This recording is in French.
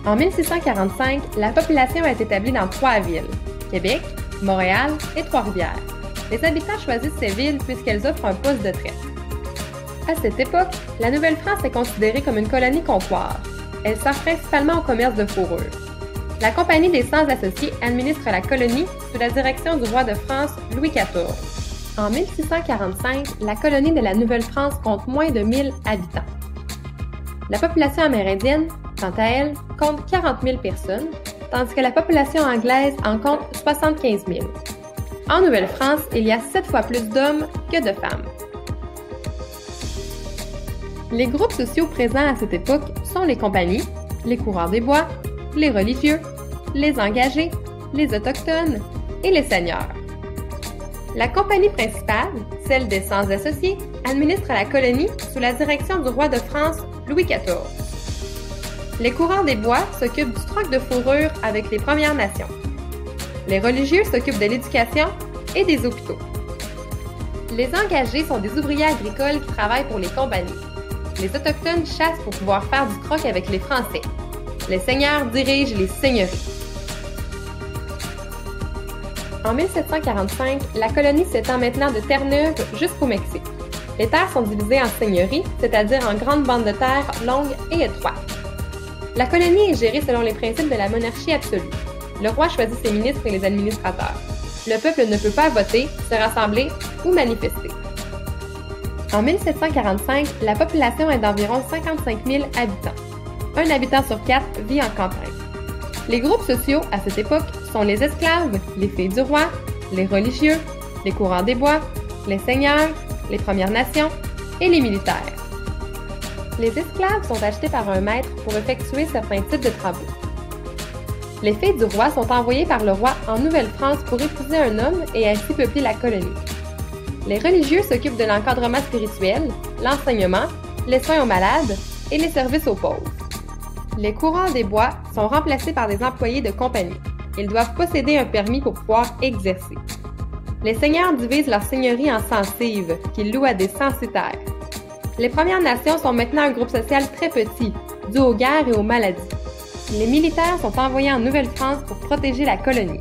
En 1645, la population est établie dans 3 villes, Québec, Montréal et Trois-Rivières. Les habitants choisissent ces villes puisqu'elles offrent un poste de traite. À cette époque, la Nouvelle-France est considérée comme une colonie comptoir. Elle sert principalement au commerce de fourrure. La Compagnie des Sans-Associés administre la colonie sous la direction du roi de France Louis XIV. En 1645, la colonie de la Nouvelle-France compte moins de 1000 habitants. La population amérindienne, quant à elle, compte 40 000 personnes, tandis que la population anglaise en compte 75 000. En Nouvelle-France, il y a 7 fois plus d'hommes que de femmes. Les groupes sociaux présents à cette époque sont les compagnies, les coureurs des bois, les religieux, les engagés, les autochtones et les seigneurs. La compagnie principale, celle des Sans-Associés, administre la colonie sous la direction du roi de France Louis XIV. Les coureurs des bois s'occupent du troc de fourrure avec les Premières Nations. Les religieux s'occupent de l'éducation et des hôpitaux. Les engagés sont des ouvriers agricoles qui travaillent pour les compagnies. Les autochtones chassent pour pouvoir faire du croc avec les Français. Les seigneurs dirigent les seigneuries. En 1745, la colonie s'étend maintenant de Terre-Neuve jusqu'au Mexique. Les terres sont divisées en seigneuries, c'est-à-dire en grandes bandes de terre longues et étroites. La colonie est gérée selon les principes de la monarchie absolue. Le roi choisit ses ministres et les administrateurs. Le peuple ne peut pas voter, se rassembler ou manifester. En 1745, la population est d'environ 55 000 habitants. Un habitant sur 4 vit en campagne. Les groupes sociaux à cette époque sont les esclaves, les filles du roi, les religieux, les coureurs des bois, les seigneurs, les Premières Nations et les militaires. Les esclaves sont achetés par un maître pour effectuer certains types de travaux. Les filles du roi sont envoyées par le roi en Nouvelle-France pour épouser un homme et ainsi peupler la colonie. Les religieux s'occupent de l'encadrement spirituel, l'enseignement, les soins aux malades et les services aux pauvres. Les coureurs des bois sont remplacés par des employés de compagnie. Ils doivent posséder un permis pour pouvoir exercer. Les seigneurs divisent leur seigneurie en censives, qu'ils louent à des censitaires. Les Premières Nations sont maintenant un groupe social très petit, dû aux guerres et aux maladies. Les militaires sont envoyés en Nouvelle-France pour protéger la colonie.